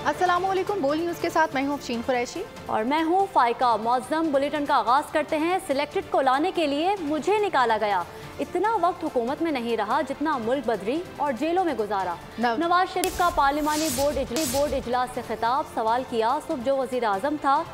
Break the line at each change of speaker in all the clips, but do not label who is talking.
अस्सलामुअलैकुम। बोल न्यूज़ के साथ मैं हूँ अफशीन कुरैशी
और मैं हूँ फाइका। मौज़म बुलेटिन का आगाज़ करते हैं। सिलेक्टेड को लाने के लिए मुझे निकाला गया। इतना वक्त हुकूमत में नहीं रहा जितना मुल्क बदरी और जेलों में गुजारा। नवाज शरीफ का पार्लिमानी बोर्ड इजलास से खिताब। सवाल किया सुबह जो वज़ीर आज़म था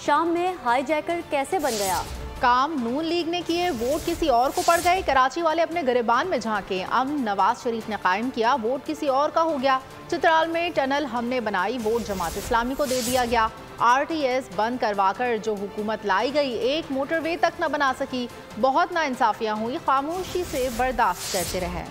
शाम में हाईजैकर कैसे बन गया।
काम नून लीग ने किए, वोट किसी और को पड़ गए। कराची वाले अपने गिरबान में झांके। अमन नवाज शरीफ ने कायम किया, वोट किसी और का हो गया। चित्राल में टनल हमने बनाई, वोट जमात इस्लामी को दे दिया गया। RTS बंद करवाकर जो हुकूमत लाई गई, एक मोटरवे तक न बना सकी। बहुत नाइंसाफियां हुई, खामोशी से बर्दाश्त करते रहे।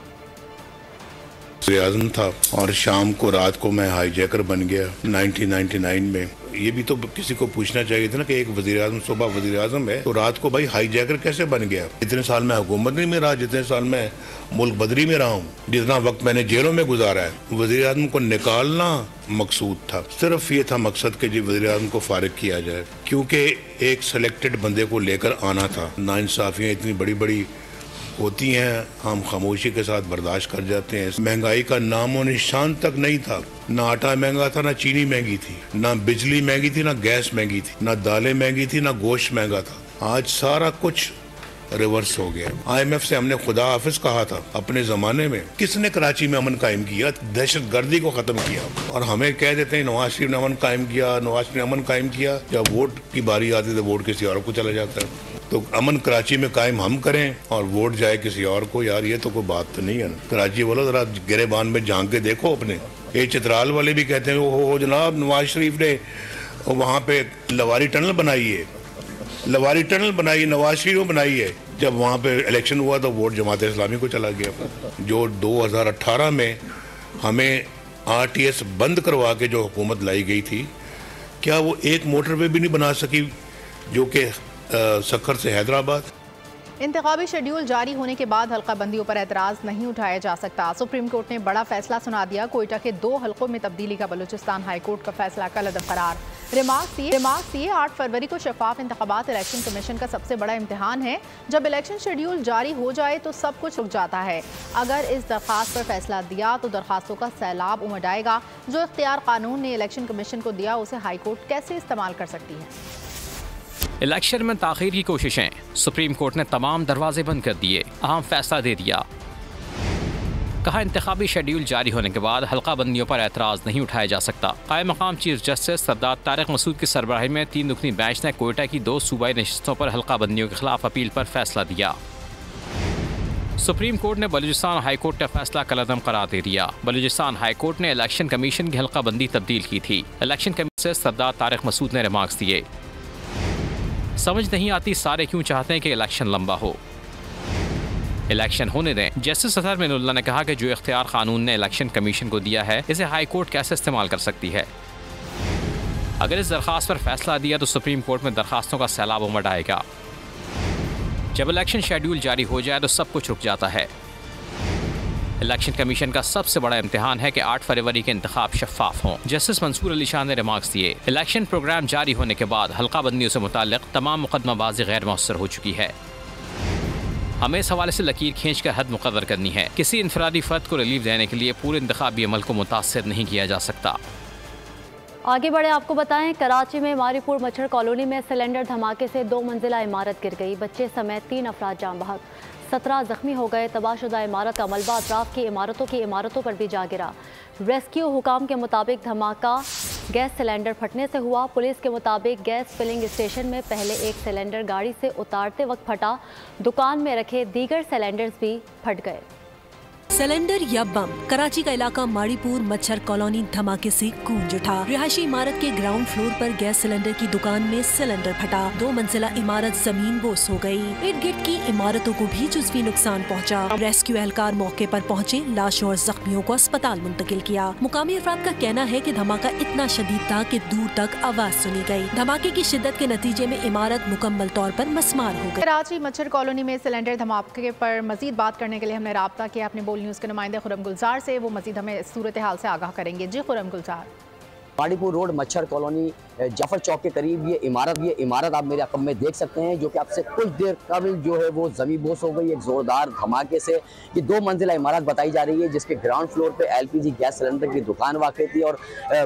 आज़म था और शाम को रात को मैं हाईजैकर बन गया 1999 में। ये भी तो किसी को पूछना चाहिए था ना कि एक वज़ीर आज़म सुबह वज़ीर आज़म है तो रात को भाई हाईजैकर कैसे बन गया। इतने साल मैं हुकूमत में रहा, जितने साल मैं मुल्क बदरी में रहा हूँ, जितना वक्त मैंने जेलों में गुजारा है, वज़ीर आज़म को निकालना मकसूद था। सिर्फ ये था मकसद कि जी वज़ीर आज़म को फारिग किया जाए, क्योंकि एक सिलेक्टेड बंदे को लेकर आना था। नाइंसाफियाँ इतनी बड़ी बड़ी होती हैं, हम खामोशी के साथ बर्दाश्त कर जाते हैं। महंगाई का नामो निशान तक नहीं था। ना आटा महंगा था, ना चीनी महंगी थी, ना बिजली महंगी थी, ना गैस महंगी थी, ना दालें महंगी थी, ना गोश्त महंगा था। आज सारा कुछ रिवर्स हो गया। IMF से हमने खुदा हाफिज कहा था अपने जमाने में। किसने कराची में अमन कायम किया? दहशत गर्दी को खत्म किया। और हमें कह देते हैं नवाज शरीफ ने अमन कायम किया, नवाज शरीफ ने अमन कायम किया। जब वोट की बारी आती तो वोट किसी और को चला जाता है। तो अमन कराची में कायम हम करें और वोट जाए किसी और को, यार ये तो कोई बात तो नहीं है ना। कराची वालों जरा गिरेबान में झांक के देखो अपने। ये चित्राल वाले भी कहते हैं ओ जनाब नवाज शरीफ ने वहाँ पे लवारी टनल बनाई है, लवारी टनल बनाई, नवाज शरीफ ने बनाई है। जब वहाँ पे इलेक्शन हुआ तो वोट जमात इस्लामी को चला गया। जो 2018 में हमें RTS बंद करवा के जो हुकूमत लाई गई थी, क्या वो एक मोटरवे भी नहीं बना सकी जो कि सक्खर से हैदराबाद।
इंतखाबी शेड्यूल जारी होने के बाद हल्का बंदियों पर एतराज़ नहीं उठाया जा सकता। सुप्रीम कोर्ट ने बड़ा फैसला सुना दिया। कोयटा के 2 हल्कों में तब्दीली का बलूचिस्तान हाई कोर्ट का फैसला कलअदब करार। रिमार्क्स ये 8 फरवरी को शफाफ इंतखाबात इलेक्शन कमीशन का सबसे बड़ा इम्तिहान है। जब इलेक्शन शेड्यूल जारी हो जाए तो सब कुछ रुक जाता है। अगर इस दरख्वास्त पर फैसला दिया तो दरखास्तों का सैलाब उमड़ आएगा। जो इख्तियार कानून ने इलेक्शन कमीशन को दिया उसे हाई कोर्ट कैसे इस्तेमाल कर सकती है।
इलेक्शन में ताख़ीर की कोशिशें, सुप्रीम कोर्ट ने तमाम दरवाजे बंद कर दिए, अहम फैसला दे दिया। कहा इंतखाबी शेड्यूल जारी होने के बाद हल्का बंदियों पर एतराज़ नहीं उठाया जा सकता। कायम मकाम चीफ जस्टिस सरदार तारिक मसूद की सरबराही में 3 रुकनी बेंच ने कोयटा की 2 सूबाई नशिस्तों पर हल्का बंदियों के खिलाफ अपील पर फैसला दिया। सुप्रीम कोर्ट ने बलूचिस्तान हाई कोर्ट का फैसला कलअदम करार दे दिया। बलूचिस्तान हाई कोर्ट ने इलेक्शन कमीशन की हल्का बंदी तब्दील की थी। इलेक्शन कमीशन से सरदार तारिक मसूद ने रिमार्क्स दिए। समझ नहीं आती सारे क्यों चाहते हैं कि इलेक्शन लंबा हो। इलेक्शन होने दें। जस्टिस अजहर मिनुल्लाह ने कहा कि जो इख्तियार कानून ने इलेक्शन कमीशन को दिया है इसे हाई कोर्ट कैसे इस्तेमाल कर सकती है। अगर इस दरख्वास्त पर फैसला दिया तो सुप्रीम कोर्ट में दरखास्तों का सैलाब उमड़ आएगा। जब इलेक्शन शेड्यूल जारी हो जाए तो सब कुछ रुक जाता है। इलेक्शन कमीशन का सबसे बड़ा इम्तिहान है कि 8 फरवरी के इंतखाब शफाफ हों। जस्टिस मंसूर अली शाह ने रिमार्क्स दिए। इलेक्शन प्रोग्राम जारी होने के बाद हल्का बंदियों से मुताल्लिक तमाम मुकदमाबाजी गैर मौसर हो चुकी है। हमें इस हवाले से लकीर खींच कर हद मुकर्रर करनी है। किसी इनफरादी फर्द को रिलीफ देने के लिए पूरे इंतखाबी अमल को मुतासर नहीं किया जा सकता।
आगे बढ़े आपको बताएं, कराची में मारीपुर मच्छर कॉलोनी में सिलेंडर धमाके से 2 मंजिला इमारत गिर गई। बच्चे समेत 3 अफराद जान बहक, 17 जख्मी हो गए। तबाहशुदा इमारत का मलबा अतराफ की इमारतों पर भी जा गिरा। रेस्क्यू हुकाम के मुताबिक धमाका गैस सिलेंडर फटने से हुआ। पुलिस के मुताबिक गैस फिलिंग स्टेशन में पहले एक सिलेंडर गाड़ी से उतारते वक्त फटा। दुकान में रखे दीगर सिलेंडर्स भी फट गए।
सिलेंडर या बम। कराची का इलाका माड़ीपुर मच्छर कॉलोनी धमाके से गूंज उठा। रिहायशी इमारत के ग्राउंड फ्लोर पर गैस सिलेंडर की दुकान में सिलेंडर फटा। 2 मंजिला इमारत जमीन बोस हो गई। इर्द गिर्द की इमारतों को भी जुज़वी नुकसान पहुंचा। रेस्क्यू एहलकार मौके पर पहुंचे, लाशों और जख्मियों को अस्पताल मुंतकिल किया। मुकामी अफराद का कहना है कि धमाका इतना शदीद था कि दूर तक आवाज सुनी गई। धमाके की शिद्दत के नतीजे में इमारत मुकम्मल तौर पर मस्मार हो गई।
कराची मच्छर कॉलोनी में सिलेंडर धमाके पर मजीद बात करने के लिए हमने राब्ता किया अपने बोल न्यूज़ के नुमाइंदे खुरम गुलजार से। वो मजीद हमें सूरत हाल से आगाह करेंगे। जी खुरम गुलजार।
माड़ीपुर रोड मच्छर कॉलोनी जाफर चौक के करीब ये इमारत आप मेरे अकब में देख सकते हैं, जो कि आपसे कुछ देर कबल जो है वो ज़मीन बोस हो गई एक ज़ोरदार धमाके से। ये 2 मंजिला इमारत बताई जा रही है, जिसके ग्राउंड फ्लोर पे LPG गैस सिलेंडर की दुकान वाक़ थी और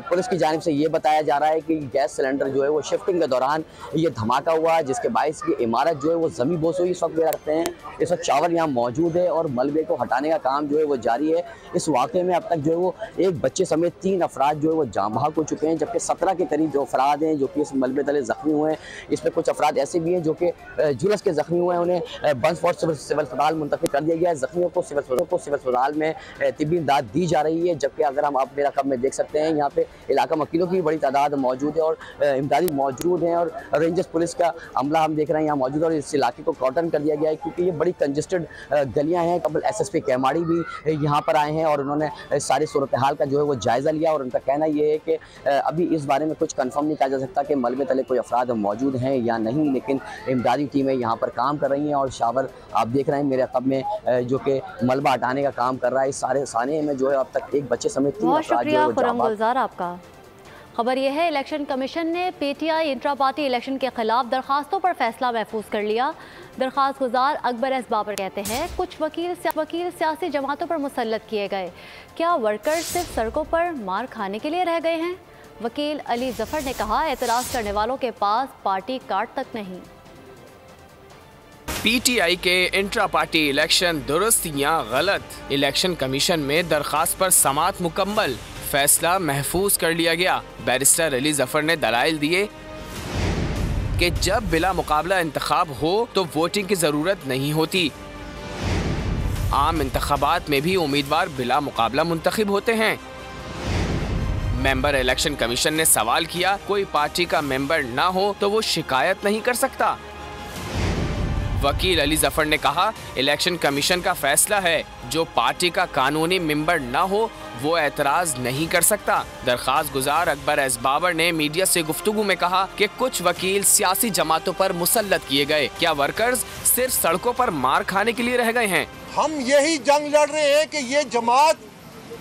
पुलिस की जानिब से ये बताया जा रहा है कि गैस सिलेंडर जो है वो शिफ्टिंग के दौरान ये धमाका हुआ, जिसके बायस की इमारत जो है वो ज़मीन बोस हुई। इस वक्त मेरा रखते हैं, इस वक्त शावर यहाँ मौजूद है और मलबे को हटाने का काम जो है वो जारी है। इस वाक़े में अब तक जो है वो एक बच्चे समेत 3 अफराद जो है वो जाँ बहक हो चुके हैं, जबकि 17 के करीब जो अफराद हैं जो कि इस मलबे तले ज़ख्मी हुए हैं। इसमें कुछ अफराद ऐसे भी हैं जो कि जुलस के ज़ख्मी हुए हैं, उन्हें बंसफोर्ड सिविल अस्पताल मुंतकिल कर दिया गया है। ज़ख्मियों को सिविल अस्पताल में तिब्बी इमदाद दी जा रही है। जबकि अगर हम आप मेरा कब में देख सकते हैं, यहाँ पे इलाका वकीलों की बड़ी तादाद मौजूद है और इमदादी मौजूद हैं और रेंजर्स पुलिस का अमला हम देख रहे हैं यहाँ मौजूद है और इस इलाके को कॉर्डन कर दिया गया है, क्योंकि ये बड़ी कंजेस्टेड गलियाँ हैं। कबल SSP कैमाड़ी भी यहाँ पर आए हैं और उन्होंने सारी सूरत हाल का जो है वो जायज़ा लिया और उनका कहना ये है कि अभी इस बारे में कुछ कंफर्म नहीं कहा जा सकता कि मलबे तले कोई अफराद मौजूद हैं या नहीं, लेकिन इमदादी टीमें यहाँ पर काम कर रही हैं और शावर आप देख रहे हैं मेरे अकब में जो कि मलबा हटाने का काम कर रहा है। इस सारे साने में जो है अब तक एक बच्चे समेत 3 अफराद जो है
आपका। खबर यह है, इलेक्शन कमीशन ने PTI इंट्रा पार्टी इलेक्शन के खिलाफ दरखास्तों पर फैसला महफूज कर लिया। दरखास्त गुजार अकबर एस बाबर कहते हैं कुछ वकील सियासी जमातों पर मुसल्लत किए गए। क्या वर्कर्स सिर्फ सड़कों पर मार खाने के लिए रह गए हैं? वकील अली जफर ने कहा, एतराज़ करने वालों के पास पार्टी कार्ड तक नहीं।
PTI के इंट्रा पार्टी इलेक्शन दुरुस्त या गलत? इलेक्शन कमीशन में दरखास्त पर समाअत मुकम्मल, फैसला महफूज कर लिया गया। बैरिस्टर अली जफर ने दलाइल दिए कि जब बिला मुकाबला इंतखाब हो तो वोटिंग की जरूरत नहीं होती। आम इंतखाबात में भी उम्मीदवार बिला मुकाबला मुंतखब होते हैं। मेंबर इलेक्शन कमीशन ने सवाल किया, कोई पार्टी का मेंबर ना हो तो वो शिकायत नहीं कर सकता? वकील अली जफर ने कहा, इलेक्शन कमीशन का फैसला है, जो पार्टी का कानूनी मेंबर ना हो वो एतराज नहीं कर सकता। दरखास्त गुजार अकबर एस बाबर ने मीडिया से गुफ्तगू में कहा कि कुछ वकील सियासी जमातों पर मुसल्लत किए गए। क्या वर्कर्स सिर्फ सड़कों पर मार खाने के लिए रह गए हैं?
हम यही जंग लड़ रहे हैं कि ये जमात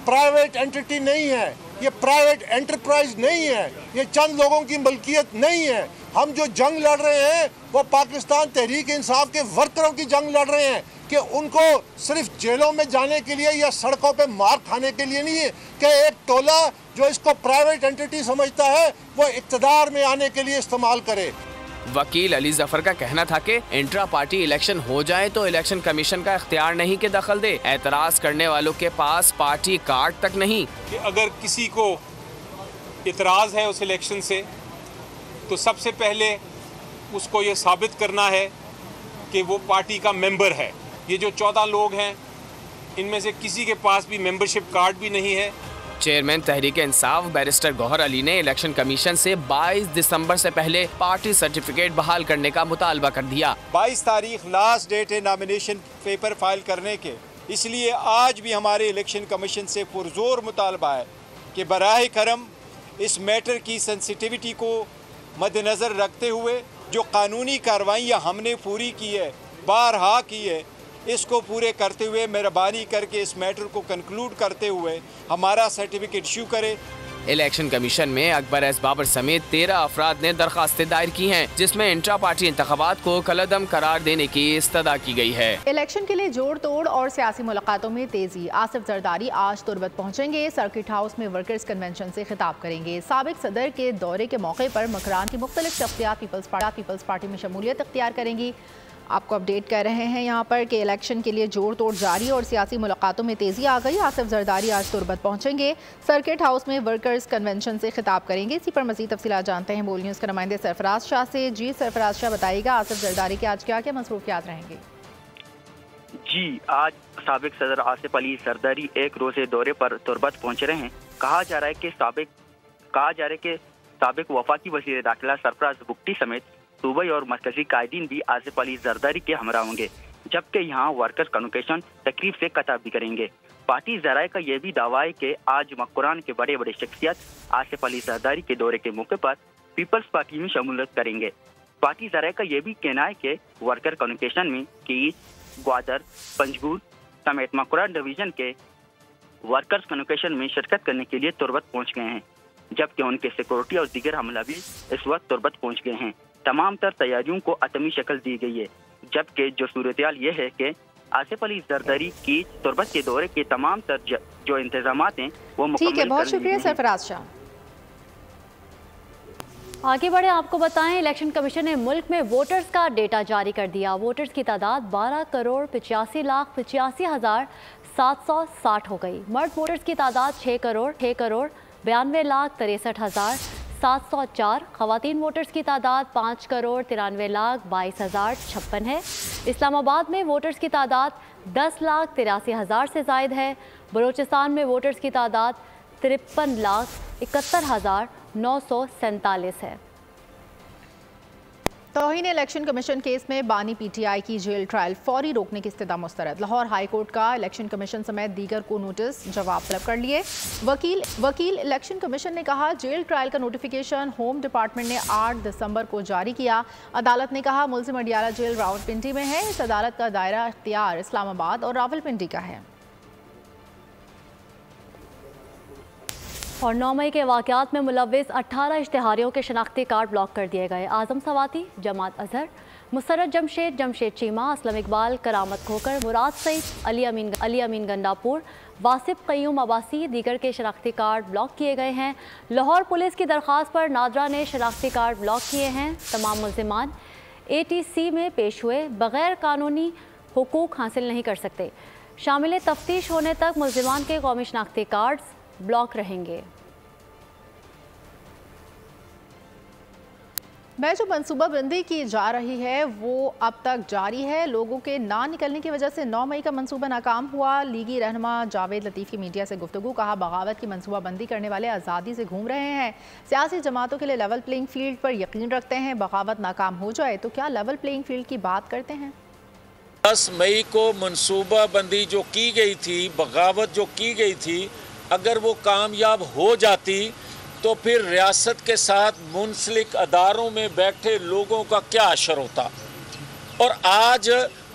प्राइवेट एंटिटी नहीं है, ये प्राइवेट एंटरप्राइज नहीं है, ये चंद लोगों की मलकियत नहीं है। हम जो जंग लड़ रहे हैं वो पाकिस्तान तहरीक इंसाफ के वर्करों की जंग लड़ रहे हैं कि उनको सिर्फ जेलों में जाने के लिए या सड़कों पे मार खाने के लिए नहीं है कि एक टोला जो इसको प्राइवेट एंटिटी समझता है वो इक़्तिदार में आने के लिए इस्तेमाल करे।
वकील अली जफर का कहना था कि इंट्रा पार्टी इलेक्शन हो जाए तो इलेक्शन कमीशन का इख्तियार नहीं कि दखल दे। एतराज करने वालों के पास पार्टी कार्ड तक नहीं।
कि अगर किसी को इतराज है उस इलेक्शन से तो सबसे पहले उसको ये साबित करना है कि वो पार्टी का मेंबर है। ये जो 14 लोग हैं इनमें से किसी के पास भी मेंबरशिप कार्ड भी नहीं है।
चेयरमैन तहरीक इंसाफ बैरिस्टर गौहर अली ने इलेक्शन कमीशन से 22 दिसंबर से पहले पार्टी सर्टिफिकेट बहाल करने का मुतालबा कर दिया।
22 तारीख लास्ट डेट है नॉमिनेशन पेपर फाइल करने के, इसलिए आज भी हमारे इलेक्शन कमीशन से पुरजोर मुतालबा है कि बराह करम इस मैटर की सेंसिटिविटी को मद्देनज़र रखते हुए जो कानूनी कार्रवाइयाँ हमने पूरी की है, बारहा की है, इसको पूरे करते हुए मेहरबानी करके इस मैटर को कंक्लूड करते हुए हमारा सर्टिफिकेट इशू करे।
इलेक्शन कमीशन में अकबर एस बाबर समेत 13 अफराद ने दरखास्तें दायर की हैं, जिसमें इंट्रा पार्टी इंतखाबात को कलअदम करार देने की इस्तदा की गई है।
इलेक्शन के लिए जोड़ तोड़ और सियासी मुलाकातों में तेजी। आसिफ जरदारी आज तुर्बत पहुंचेंगे, सर्किट हाउस में वर्कर्स कन्वेंशन से खिताब करेंगे। साबिक सदर के दौरे के मौके पर मकरान की मुख्तलिफ शख्सियात पीपल्स पार्टी में शमूलियत इख्तियार करेंगी। आपको अपडेट कर रहे हैं यहाँ पर कि इलेक्शन के लिए जोड़ तोड़ जारी और सियासी मुलाकातों में तेजी आ गई। आसिफ जरदारी आज तुर्बत पहुंचेंगे, सर्किट हाउस में वर्कर्स कन्वेंशन से खिताब करेंगे। इसी पर मजीद तफसीलात जानते हैं बोल न्यूज़ के नुमाइंदे सरफराज शाह से। जी सरफराज शाह, बताइएगा आसिफ जरदारी के आज क्या क्या मसरूफियात रहेंगे?
जी, आज साबिक सदर आसिफ अली जरदारी एक रोज़े दौरे पर तुर्बत पहुँच रहे हैं। कहा जा रहा है कि साबिक वफाकी वज़ीर दाखिला सरफराज बुगटी समेत सूबाई और मरकजी कायदीन भी आसिफ अली जरदारी के हमरा होंगे, जबकि यहाँ वर्कर्स कन्वोकेशन तकरीब से खिताब भी करेंगे। पार्टी ज़राए का यह भी दावा है कि आज मकरान के बड़े बड़े शख्सियत आसिफ अली जरदारी के दौरे के मौके पर पीपल्स पार्टी में शमूलियत करेंगे। पार्टी ज़राए का यह भी कहना है कि वर्कर कन्वोकेशन में कीज, ग्वादर, पंजगुर समेत मकरान डिवीज़न के वर्कर्स कन्वोकेशन में शिरकत करने के लिए तुर्बत पहुँच गए हैं। जबकि उनके सिक्योरिटी और दीगर हमला भी इस वक्त तुर्बत पहुँच गए हैं। तमाम तर तैयारियों को अतमी शक्ल दी गई है, जबकि जो सूरत-ए-हाल ये है कि आसिफ अली जरदारी की तुर्बत के दौरे के तमाम तर जो इंतजामात हैं वो मुकम्मल।
ठीक है, बहुत शुक्रिया सरफराज शाह।
आगे बढ़े, आपको बताएं इलेक्शन कमीशन ने मुल्क में वोटर्स का डेटा जारी कर दिया। वोटर्स की तादाद 12,85,85,760 हो गई। मर्द वोटर्स की तादाद 6,92,63,704। खवातीन वोटर्स की तादाद 5,93,22,056 है। इस्लामाबाद में वोटर्स की तादाद 10,83,000 से ज़ायद है। बलूचिस्तान में वोटर्स की तादाद 53,71,947 है।
तौहीन इलेक्शन कमीशन केस में बानी पीटीआई की जेल ट्रायल फौरी रोकने की इस्तदा मुस्तरद। लाहौर हाई कोर्ट का इलेक्शन कमीशन समेत दीगर को नोटिस जवाब तलब कर लिए। वकील इलेक्शन कमीशन ने कहा जेल ट्रायल का नोटिफिकेशन होम डिपार्टमेंट ने 8 दिसंबर को जारी किया। अदालत ने कहा मुल्ज़िम अडियाला जेल रावलपिंडी में है। इस अदालत का दायरा इख्तियार इस्लामाबाद और रावलपिंडी का है।
और 9 मई के वाक़यात में मुलव्विस 18 इश्तिहारियों के शनाख्ती कार्ड ब्लॉक कर दिए गए। आज़म सवाती, जमात अजहर, मुसर्रत जमशेद चीमा, असलम इकबाल, करामत खोकर, मुराद सईद, अली अमीन गंडापुर, वासिफ क़य्यूम अब्बासी दीगर के शनाख्ती कार्ड ब्लॉक किए गए हैं। लाहौर पुलिस की दरख्वास्त पर नादरा ने शनाख्ती कार्ड ब्लॉक किए हैं। तमाम मुल्ज़िमान ATC में पेश हुए बग़ैर कानूनी हुकूक हासिल नहीं कर सकते। शामिल तफ्तीश होने तक मुल्ज़िमान के कौमी शनाख्ती कार्ड्स ब्लॉक रहेंगे।
में जो मनसूबाबंदी की जा रही है वो अब तक जारी है। लोगों के ना निकलने की वजह से 9 मई का मनसूबा नाकाम हुआ। लीगी रहनुमा जावेद लतीफ़ की मीडिया से गुफ्तगू, कहा बगावत की मनसूबाबंदी करने वाले आज़ादी से घूम रहे हैं। सियासी जमातों के लिए लेवल प्लेइंग फील्ड पर यकीन रखते हैं। बगावत नाकाम हो जाए तो क्या लेवल प्लेइंग फील्ड की बात करते हैं?
10 मई को मनसूबाबंदी जो की गई थी, बगावत जो की गई थी, अगर वो कामयाब हो जाती तो फिर रियासत के साथ मुंसलिक अदारों में बैठे लोगों का क्या असर होता। और आज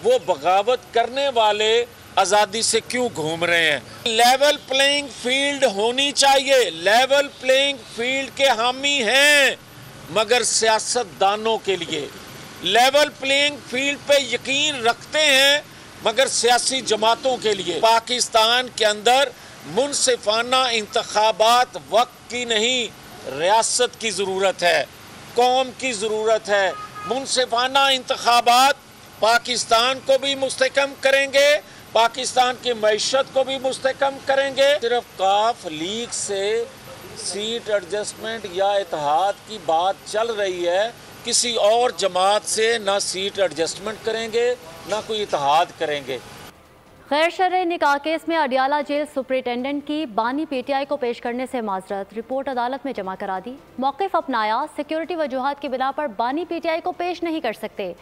वो बगावत करने वाले आज़ादी से क्यों घूम रहे हैं। लेवल प्लेइंग फील्ड होनी चाहिए। लेवल प्लेइंग फील्ड के हामी हैं, मगर सियासतदानों के लिए। लेवल प्लेइंग फील्ड पे यकीन रखते हैं, मगर सियासी जमातों के लिए। पाकिस्तान के अंदर मुनसिफाना इंतखाबात वक्त की नहीं, रियासत की ज़रूरत है, कौम की ज़रूरत है। मुनसिफाना इंतखाबात पाकिस्तान को भी मुस्तहकम करेंगे, पाकिस्तान की मईशत को भी मुस्तहकम करेंगे। सिर्फ काफ लीग से सीट एडजस्टमेंट या इत्तेहाद की बात चल रही है, किसी और जमात से ना सीट एडजस्टमेंट करेंगे ना कोई इत्तेहाद करेंगे।
गैर शरई निकाह केस में अडियाला जेल सुपरिटेंडेंट की बानी PTI को पेश करने से माजरत। रिपोर्ट अदालत में जमा करा दी। मौक़िफ़ अपनाया, सिक्योरिटी वजूहात की बिना पर बानी PTI को पेश नहीं कर सकते।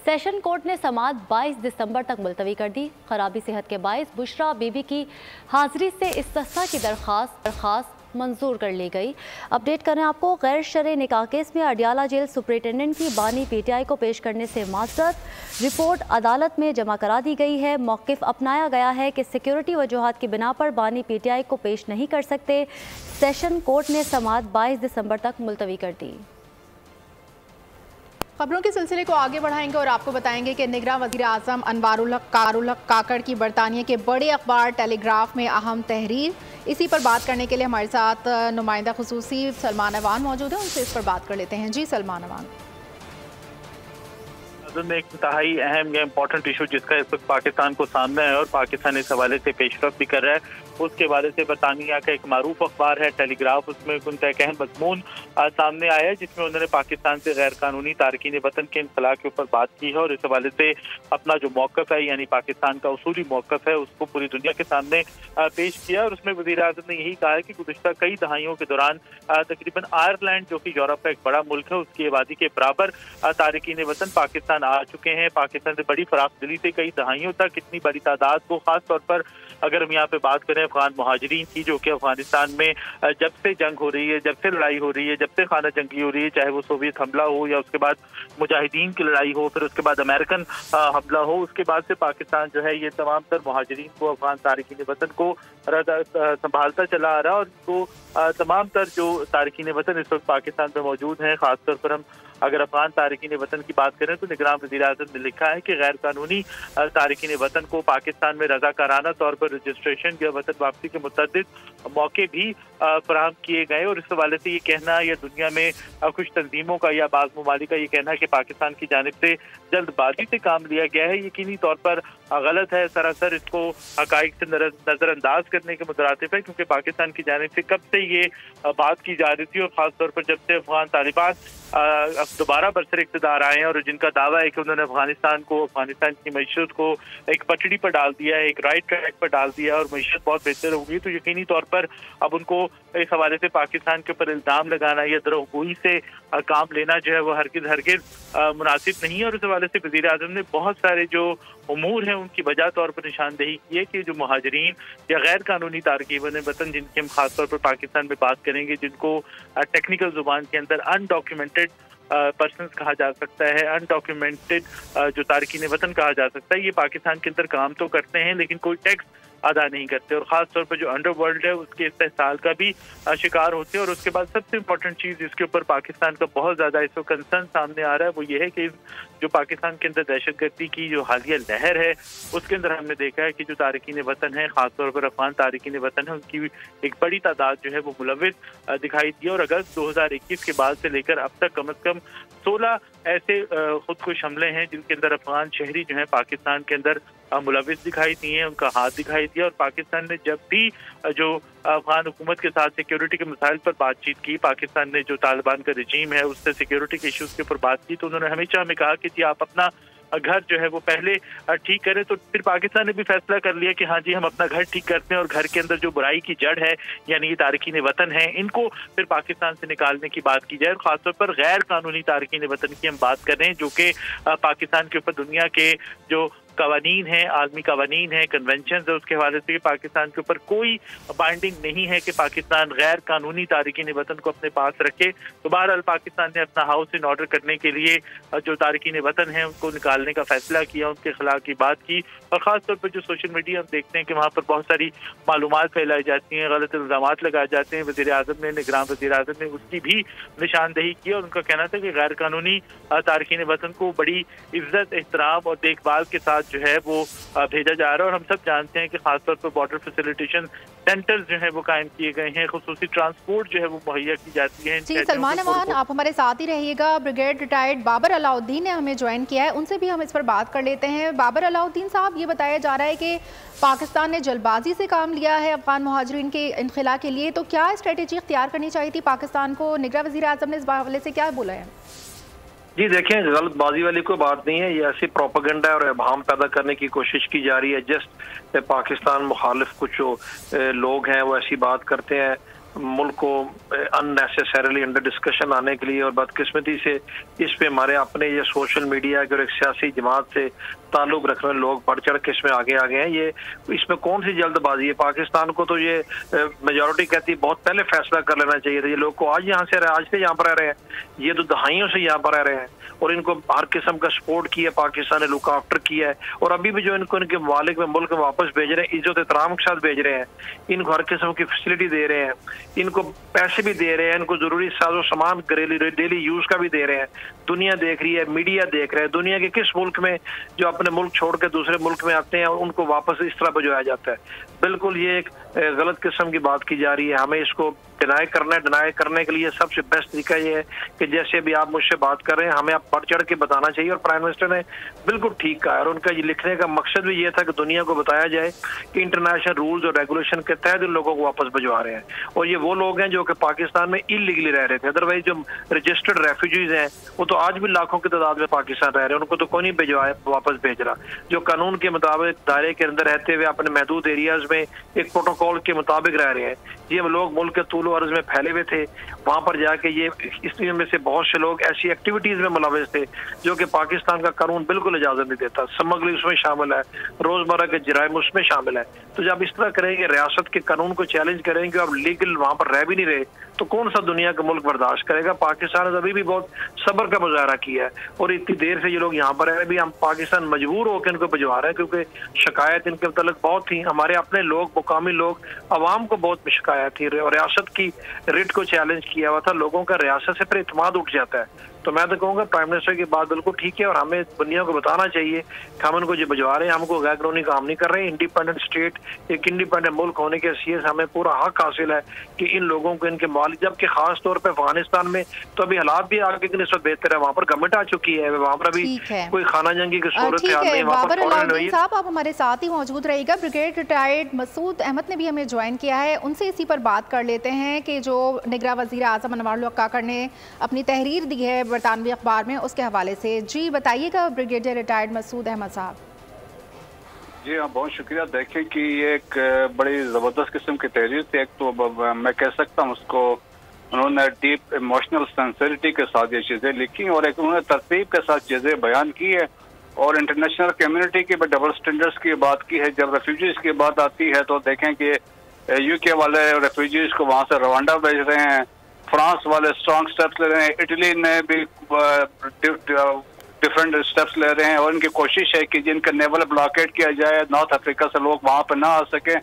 सेशन कोर्ट ने समाअत 22 दिसंबर तक मुलतवी कर दी। खराबी सेहत के बाइस बुशरा बीबी की हाजिरी से इस्तिस्ना की दरख्वास्त मंजूर कर ली गई। अपडेट करें आपको, गैर शरई निकाह केस में अडियाला जेल सुपरिटेंडेंट की बानी PTI को पेश करने से माजरत। रिपोर्ट अदालत में जमा करा दी गई है। मौक़िफ़ अपनाया गया है कि सिक्योरिटी वजूहात की बिना पर बानी PTI को पेश नहीं कर सकते। सेशन कोर्ट ने समाअत 22 दिसंबर तक मुलतवी कर दी।
खबरों के सिलसिले को आगे बढ़ाएंगे और आपको बताएंगे कि निगरां वज़ीर आज़म अनवारुल हक काकड़ की बरतानिया के बड़े अखबार टेलीग्राफ में अहम तहरीर। इसी पर बात करने के लिए हमारे साथ नुमाइंदा खुसूसी सलमान अवान मौजूद है, उनसे इस पर बात कर लेते हैं। जी सलमान अवान।
में एक इंतहाई अहम या इम्पोर्टेंट इशू जिसका इस वक्त पाकिस्तान को सामना है और पाकिस्तान इस हवाले से पेशरफ भी कर रहा है, उसके हवाले से बरतानिया का एक मारूफ अखबार है टेलीग्राफ, उसमें उनका एक अहम मजमून सामने आया है जिसमें उन्होंने पाकिस्तान से गैर कानूनी तारकीन वतन के इंखला के ऊपर बात की है और इस हवाले से अपना जो मौक़िफ़ है यानी पाकिस्तान का उसूली मौक़िफ़ है उसको पूरी दुनिया के सामने पेश किया। और उसमें वज़ीर आज़म ने यही कहा है कि गुज़िश्ता कई दहाइयों के दौरान तकरीबन आयरलैंड जो कि यूरोप का एक बड़ा मुल्क है उसकी आबादी के बराबर तारकीन वतन पाकिस्तान पाकिस्तान आ चुके हैं। पाकिस्तान से बड़ी फराखदिली से कई दहाइयों तक इतनी बड़ी तादाद को, खास तौर पर अगर हम यहाँ पे बात करें अफगान मुहाजिरीन की, जो कि अफगानिस्तान में जब से जंग हो रही है, जब से लड़ाई हो रही है, जब से खाना जंगी हो रही है, चाहे वो सोवियत हमला हो या उसके बाद मुजाहिदीन की लड़ाई हो, फिर उसके बाद अमेरिकन हमला हो, उसके बाद से पाकिस्तान जो है ये तमाम तर मुहाजिरीन को, अफगान तारिकीन वतन को संभालता चला आ रहा। और तो तमाम तर जो तारिकीन वतन इस वक्त पाकिस्तान में मौजूद हैं, खासतौर पर हम अगर अफगान तारिकीन वतन की बात करें तो निगरान वज़ीर-ए-आज़म ने लिखा है कि गैर कानूनी तारिकीन वतन को पाकिस्तान में रज़ाकाराना तौर पर रजिस्ट्रेशन या वतन वापसी के मुतअद्दिद मौके भी फराहम किए गए। और इस हवाले से ये कहना या दुनिया में कुछ तंजीमों का या बाज़ ममालिक का ये कहना है कि पाकिस्तान की जानिब से जल्दबाजी से काम लिया गया है, यकीनी तौर पर गलत है। सरासर इसको हक़ाइक़ से नज़रअंदाज करने के मुतरातिफ है, क्योंकि पाकिस्तान की जानिब से कब से ये बात की जा रही थी, और ख़ासतौर पर जब से अफगान तालिबान अब दोबारा बरसर इक़्तिदार आए हैं और जिनका दावा है कि उन्होंने अफगानिस्तान को, अफगानिस्तान की मईशत को एक पटड़ी पर डाल दिया है, एक राइट ट्रैक पर डाल दिया है और मईशत बहुत बेहतर होगी, तो यकीनी तौर पर अब उनको इस हवाले से पाकिस्तान के ऊपर इल्ज़ाम लगाना या दरोगोई से काम लेना जो है वो हरगिज़ मुनासिब नहीं है। और इस हवाले से वज़ीर-ए-आज़म ने बहुत सारे जो उमूर हैं उनकी वजह तौर पर निशानदेही की है कि जो मुहाजिरीन या गैर कानूनी तारकीन वतन, जिनकी हम खास तौर पर पाकिस्तान में बात करेंगे, जिनको टेक्निकल जुबान के अंदर अनडॉक्यूमेंटेड पर्सन्स कहा जा सकता है, अनडॉक्यूमेंटेड जो तारकीन वतन कहा जा सकता है, ये पाकिस्तान के अंदर काम तो करते हैं लेकिन कोई टैक्स अदा नहीं करते और ख़ास तौर पर जो अंडरवर्ल्ड है उसके इस्तेहसाल का भी शिकार होते हैं। और उसके बाद सबसे इम्पोर्टेंट चीज़ जिसके ऊपर पाकिस्तान का बहुत ज़्यादा इस वक्त कंसर्न सामने आ रहा है वो ये है कि जो पाकिस्तान के अंदर दहशतगर्दी की जो हालिया लहर है उसके अंदर हमने देखा है कि जो तारकीन वतन है, ख़ासतौर पर अफगान तारकीन वतन है, उनकी एक बड़ी तादाद जो है वो मुलविस दिखाई दी। और अगस्त 2021 के बाद से लेकर अब तक कम अज़ कम 16 ऐसे खुदकुश हमले हैं जिनके अंदर अफगान शहरी जो है पाकिस्तान के अंदर मुलविस दिखाई दिए, उनका हाथ दिखाई दिया। और पाकिस्तान ने जब भी जो अफगान हुकूमत के साथ सिक्योरिटी के मसाइल पर बातचीत की, पाकिस्तान ने जो तालिबान का रजीम है उससे सिक्योरिटी के इशूज़ के ऊपर बात की, तो उन्होंने हमेशा हमें कहा कि जी आप अपना घर जो है वो पहले ठीक करें। तो फिर पाकिस्तान ने भी फैसला कर लिया कि हाँ जी हम अपना घर ठीक करते हैं और घर के अंदर जो बुराई की जड़ है यानी ये तारकीन वतन है इनको फिर पाकिस्तान से निकालने की बात की जाए। और ख़ासतौर पर गैर कानूनी तारकीन वतन की हम बात कर रहे हैं जो कि पाकिस्तान के ऊपर दुनिया के जो कवानीन है, आलमी कवानीन है, कन्वेंशन है, उसके हवाले से पाकिस्तान के ऊपर कोई बाइंडिंग नहीं है कि पाकिस्तान गैर कानूनी तारकीन वतन को अपने पास रखे। तो बहरहाल पाकिस्तान ने अपना हाउस इन ऑर्डर करने के लिए जो तारकीन वतन है उनको निकालने का फैसला किया, उनके खिलाफ की बात की। और ख़ासतौर पर जो सोशल मीडिया हम देखते हैं कि वहाँ पर बहुत सारी मालूमात फैलाई जाती हैं, गलत इल्ज़ामात लगाए जाते हैं। वज़ीर-ए-आज़म ने, निगरान वज़ीर-ए-आज़म ने उसकी भी निशानदेही की और उनका कहना था कि गैर कानूनी तारकीन वतन को बड़ी इज्जत, एहतराम और देखभाल के साथ जो है वो भेजा जा रहा है। और हम सब जानते हैं कि खासतौर पर बॉर्डर फैसिलिटेशन सेंटर्स जो है वो कायम किए गए हैं, खुसूसी ट्रांसपोर्ट जो है वो मुहैया की जाती है।
जी सलमान अमान, आप हमारे साथ ही रहिएगा। ब्रिगेड रिटायर्ड बाबर अलाउद्दीन ने हमें ज्वाइन किया है, उनसे भी हम इस पर बात कर लेते हैं। बाबर अलाउद्दीन साहब, ये बताया जा रहा है कि पाकिस्तान ने जल्दबाजी से काम लिया है अफगान मुहाजिरीन के इनखिला के लिए, तो क्या स्ट्रेटेजी इख्तियार करनी चाहिए थी पाकिस्तान को? निगरान वज़ीर-ए-आज़म ने इस हवाले से क्या बोला है?
जी देखें, गलतबाजी वाली कोई बात नहीं है, ये ऐसी प्रोपेगेंडा और अभाम पैदा करने की कोशिश की जा रही है। जस्ट पाकिस्तान मुखालिफ कुछ लोग हैं वो ऐसी बात करते हैं मुल्क को अननेसेसरीली अंडर डिस्कशन आने के लिए, और बदकिस्मती से इस पे हमारे अपने ये सोशल मीडिया के और एक सियासी जमात से ताल्लुक रखने लोग बढ़ चढ़ के इसमें आगे आ गए हैं। ये इसमें कौन सी जल्दबाजी है? पाकिस्तान को तो ये मेजॉरिटी कहती है बहुत पहले फैसला कर लेना चाहिए था। ये लोग को आज यहाँ से आज से यहाँ पर रह रहे हैं, ये तो दहाइयों से यहाँ पर रह रहे हैं और इनको हर किस्म का सपोर्ट किया, पाकिस्तान ने लुक आफ्टर किया है। और अभी भी जो इनको इनके मालिक में मुल्क में वापस भेज रहे हैं, इज्जत एहतराम के साथ भेज रहे हैं, इनको हर किस्म की फैसिलिटी दे रहे हैं, इनको पैसे भी दे रहे हैं, इनको जरूरी साजो सामान डेली यूज का भी दे रहे हैं। दुनिया देख रही है, मीडिया देख रहा है, दुनिया के किस मुल्क में जो अपने मुल्क छोड़ के दूसरे मुल्क में आते हैं उनको वापस इस तरह भिजवाया जाता है। बिल्कुल ये एक गलत किस्म की बात की जा रही है। हमें इसको डिनाई करना है। डिनाई करने के लिए सबसे बेस्ट तरीका ये है कि जैसे अभी आप मुझसे बात कर रहे हैं, हमें आप बढ़ चढ़ के बताना चाहिए। और प्राइम मिनिस्टर ने बिल्कुल ठीक कहा और उनका ये लिखने का मकसद भी ये था कि दुनिया को बताया जाए कि इंटरनेशनल रूल्स और रेगुलेशन के तहत इन लोगों को वापस भिजवा रहे हैं। और ये वो लोग हैं जो कि पाकिस्तान में इलीगली रह रहे थे, अदरवाइज जो रजिस्टर्ड रेफ्यूजीज हैं वो तो आज भी लाखों की तादाद में पाकिस्तान रह रहे हैं, उनको तो कोई नहीं भिजवाया वापस भेज रहा। जो कानून के मुताबिक दायरे के अंदर रहते हुए अपने महदूद एरियाज में एक प्रोटोकॉल के मुताबिक रह रहे हैं, ये लोग मुल्क के तूल घरेलू अर्ज में फैले हुए थे। वहाँ पर जाके ये इसमें से बहुत से लोग ऐसी एक्टिविटीज में मुलविस थे जो कि पाकिस्तान का कानून बिल्कुल इजाजत नहीं देता। स्मगलिंग उसमें शामिल है, रोजमर्रा के जराइम उसमें शामिल है। तो जब इस तरह करेंगे, रियासत के कानून को चैलेंज करेंगे, अब लीगल वहाँ पर रह भी नहीं रहे, तो कौन सा दुनिया का मुल्क बर्दाश्त करेगा। पाकिस्तान ने अभी भी बहुत सब्र का मुजाहरा किया है और इतनी देर से ये लोग यहाँ पर है, अभी हम पाकिस्तान मजबूर होकर इनको भिजवा रहे हैं क्योंकि शिकायत इनके मतलब बहुत थी। हमारे अपने लोग, मुकामी लोग, अवाम को बहुत शिकायत थी और रियासत की रिट को चैलेंज किया हुआ था। लोगों का रियासत से फिर इत्मीनान उठ जाता है। तो मैं तो कहूँगा प्राइम मिनिस्टर की बात बिल्कुल ठीक है और हमें दुनिया को बताना चाहिए कि हम इनको जो भिजवा रहे हैं, हमको गैर कानूनी काम नहीं कर रहे हैं। इंडिपेंडेंट स्टेट, एक इंडिपेंडेंट मुल्क होने के हैसियत हमें पूरा हक हासिल है कि इन लोगों को इनके मालिक, जबकि खास तौर पर अफगानिस्तान में तो अभी हालात भी आगे की निस्बत बेहतर है। वहाँ पर गवर्नमेंट आ चुकी है, वहाँ पर अभी कोई खाना जंगी की सूरत है।
बाबर अलाउद्दीन साहब, आप हमारे साथ ही मौजूद रहिएगा। ब्रिगेड रिटायर्ड मसूद अहमद ने भी हमें ज्वाइन किया है, उनसे इसी पर बात कर लेते हैं कि जो निगरान वज़ीर आज़म अनवर काकर ने अपनी तहरीर दी है बरतानवी अखबार में, उसके हवाले से। जी बताइएगा ब्रिगेडियर रिटायर्ड मसूद अहमद साहब।
जी हाँ, बहुत शुक्रिया। देखें कि ये एक बड़ी ज़बरदस्त किस्म की तहरीर थी। एक तो मैं कह सकता हूँ उसको, उन्होंने डीप इमोशनल सेंसिटिविटी के साथ ये चीज़ें लिखी और एक उन्होंने तरतीब के साथ चीज़ें बयान की है और इंटरनेशनल कम्युनिटी की भी डबल स्टैंडर्ड्स की बात की है। जब रेफ्यूजीज की बात आती है तो देखें कि यूके वाले रेफ्यूजीज को वहाँ से रवांडा भेज रहे हैं, फ्रांस वाले स्ट्रॉन्ग स्टेप्स ले रहे हैं, इटली ने भी डिफरेंट स्टेप्स ले रहे हैं और इनकी कोशिश है कि जिनका नेवल ब्लॉकेट किया जाए, नॉर्थ अफ्रीका से लोग वहाँ पर ना आ सके।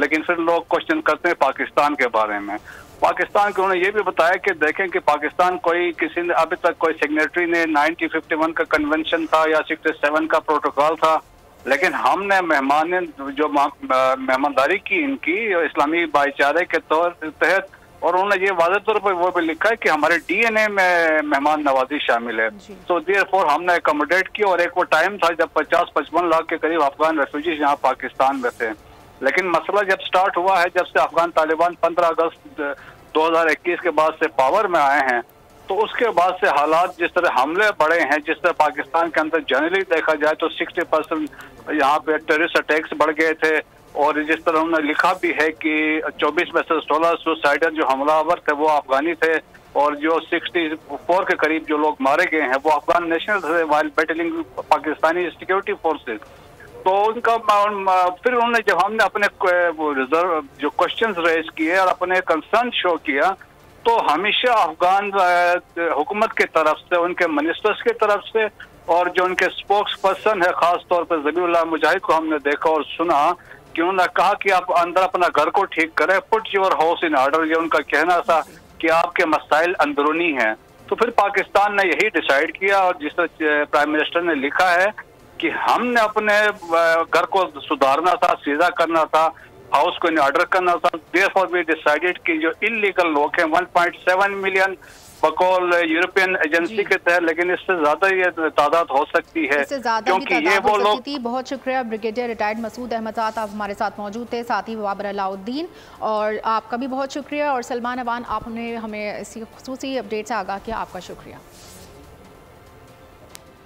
लेकिन फिर लोग क्वेश्चन करते हैं पाकिस्तान के बारे में। पाकिस्तान के उन्होंने ये भी बताया कि देखें कि पाकिस्तान कोई किसी ने अभी तक कोई सिग्नेटरी ने 1951 का कन्वेंशन था या 67 का प्रोटोकॉल था, लेकिन हमने मेहमानदारी की इनकी इस्लामी भाईचारे के तहत और उन्होंने ये वाज़ेह तौर पर वो भी लिखा है कि हमारे डीएनए में मेहमान नवाजी शामिल है। तो देयरफॉर हमने अकोमोडेट किया और एक वो टाइम था जब 50-55 लाख के करीब अफगान रेफ्यूजीज यहाँ पाकिस्तान में थे। लेकिन मसला जब स्टार्ट हुआ है, जब से अफगान तालिबान 15 अगस्त 2021 के बाद से पावर में आए हैं, तो उसके बाद से हालात जिस तरह हमले बढ़े हैं, जिस तरह पाकिस्तान के अंदर जनरली देखा जाए तो 60% यहाँ पे टेररिस्ट अटैक्स बढ़ गए थे और जिस तरह उन्होंने लिखा भी है कि 24 में से 16 सुसाइडर जो हमलावर थे वो अफगानी थे और जो 64 के करीब जो लोग मारे गए हैं वो अफगान नेशनल थे while battling Pakistani security forces. तो उनका फिर उन्होंने जब हमने अपने रिजर्व जो क्वेश्चंस रेज किए और अपने कंसर्न शो किया, तो हमेशा अफगान हुकूमत की तरफ से, उनके मिनिस्टर्स की तरफ से और जो उनके स्पोक्स पर्सन है, खास तौर पर ज़बीउल्लाह मुजाहिद को हमने देखा और सुना कि उन्होंने कहा कि आप अंदर अपना घर को ठीक करें, put your house in order. ये उनका कहना था कि आपके मसाइल अंदरूनी हैं। तो फिर पाकिस्तान ने यही डिसाइड किया और जिस तरह प्राइम मिनिस्टर ने लिखा है कि हमने अपने घर को सुधारना था, सीधा करना था, हाउस को इन ऑर्डर करना था। देयरफॉर वी डिसाइडेड कि जो इलीगल लोग हैं 1.7 मिलियन बकौल यूरोपियन एजेंसी के तहत, लेकिन इससे ज्यादा ये तादाद हो सकती है क्योंकि ये वो लोग।
बहुत शुक्रिया ब्रिगेडियर रिटायर्ड मसूद अहमद साहब, आप हमारे साथ मौजूद थे, साथ ही बाबर अलाउद्दीन, और आपका भी बहुत शुक्रिया। और सलमान अवान, आपने हमें इसी खुसूसी अपडेट से आगाह किया, आपका शुक्रिया।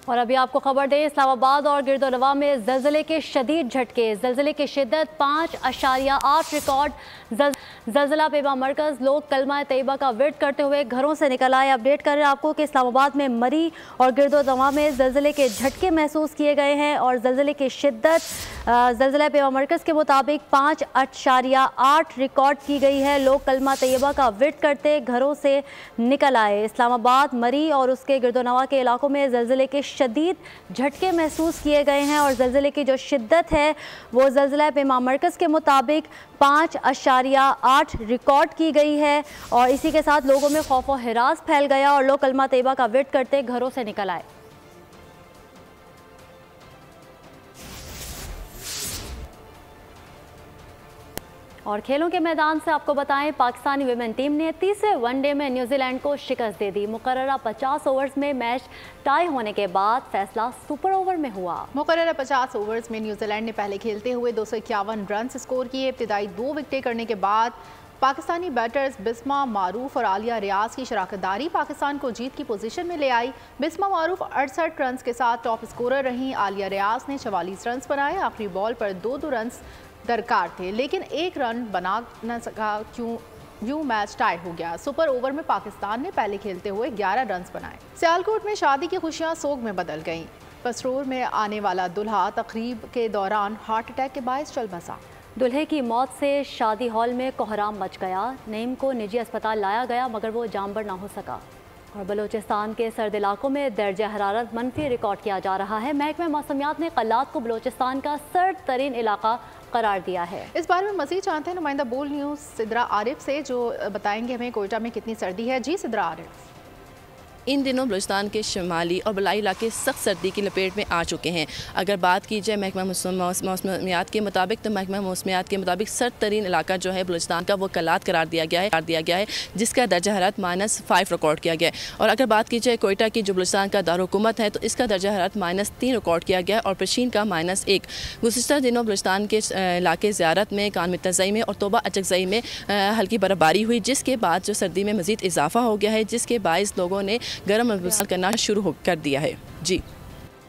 और अभी आपको खबर दें, इस्लामाबाद और गिरदोनवा में ज़लज़ले के शदीद झटके, ज़लज़ले की शिद्दत 5.8 रिकॉर्ड। ज़लज़ला पेमा मरकज़, लोग कलमा तैयबा का विर्द करते हुए घरों से निकल आए। अपडेट कर रहे हैं आपको कि इस्लामाबाद में मरी और गिरदोनवा में ज़लज़ले के झटके महसूस किए गए हैं और ज़लज़ले की शिद्दत ज़लज़ला पेमा मरकज़ के मुताबिक 5.8 रिकॉर्ड की गई है। लोग कलमा तैयबा का विर्द करते घरों से निकल आए। इस्लामाबाद, मरी और उसके गिरदोनवा के इलाकों में ज़लज़ले के शदीद झटके महसूस किए गए हैं और ज़लज़ले की जो शिद्दत है वो ज़लज़ला पेमा मरकज़ के मुताबिक 5.8 रिकॉर्ड की गई है। और इसी के साथ लोगों में खौफ और हिरास फैल गया और लोग कलमा तैयबा का विर्द करते घरों से निकल आए। और खेलों के मैदान से आपको बताएं, पाकिस्तानी विमेन टीम ने तीसरे वनडे में न्यूजीलैंड को शिकस्त दे दी। मुकर्ररा 50 ओवर्स में मैच टाई होने के बाद फैसला सुपर ओवर में हुआ।
मुकर्ररा 50 ओवर्स में न्यूजीलैंड ने पहले खेलते हुए 251 रन स्कोर किए। इब्तिदाई 2 विकेटें करने के बाद पाकिस्तानी बैटर्स बिस्मा मारूफ और आलिया रियाज की शराकतदारी पाकिस्तान को जीत की पोजीशन में ले आई। बिस्मा मारूफ 68 रन के साथ टॉप स्कोरर रहीं। आलिया रियाज ने 44 रन बनाए। आखिरी बॉल पर 2 रन दरकार थे लेकिन 1 रन बना न सका यूं मैच टाई हो गया। सुपर ओवर में पाकिस्तान ने पहले खेलते हुए 11 रन बनाए। सियालकोट में शादी की खुशियां सोग में बदल गईं। पसरोर में आने वाला दूल्हा तकरीब के दौरान हार्ट अटैक के बायस चल बसा।
दूल्हे की मौत से शादी हॉल में कोहराम मच गया। नईम को निजी अस्पताल लाया गया मगर वो जामबर ना हो सका। और बलूचिस्तान के सर्द इलाकों में दर्जा हरारत मनफी रिकॉर्ड किया जा रहा है। महकमा मौसमियात ने कल्लात को बलूचिस्तान का सर्द तरीन इलाका करार दिया है।
इस बारे में मज़ीद जानते हैं नुमाइंदा बोल न्यूज़ सिद्रा आरिफ से, जो बताएंगे हमें कोयटा में कितनी सर्दी है। जी सिद्रा आरिफ।
इन दिनों बलूचिस्तान के शुमाली और बलाई इलाके सख्त सर्दी की लपेट में आ चुके हैं। अगर बात की जाए महकमा मौसमियात के मुताबिक तो महकमा मौसमियात के मुताबिक सर्द तरीन इलाका जो है बलूचिस्तान का वो कल्लात करार दिया गया है जिसका दर्जा हरारत -5 रिकॉर्ड किया गया है। और अगर बात की जाए कोयटा की जो बलूचिस्तान का दारुल-हुकूमत है तो इसका दर्जा हरारत -3 रिकॉर्ड किया गया और पेशीन का -1। गुज़िश्ता दिनों बलूचिस्तान के इलाके ज़ियारत में, कान मित्तज़ई में और तोबा अचकज़ई में हल्की बर्फबारी हुई, जिसके बाद जो सर्दी में मज़ीद इजाफा हो गया है, जिसके बायस लोगों ने गर्म महसूस करना शुरू कर दिया है। जी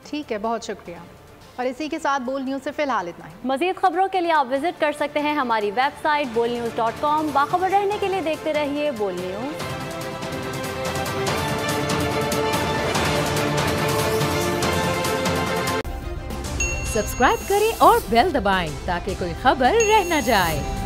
ठीक है, बहुत शुक्रिया। और इसी के साथ बोल न्यूज़ से फिलहाल इतना ही।
मज़ीद खबरों के लिए आप विजिट कर सकते हैं हमारी वेबसाइट bolnews.com। बाखबर रहने के लिए देखते रहिए बोल न्यूज़।
सब्सक्राइब करें और बेल दबाएं ताकि कोई खबर रह न जाए।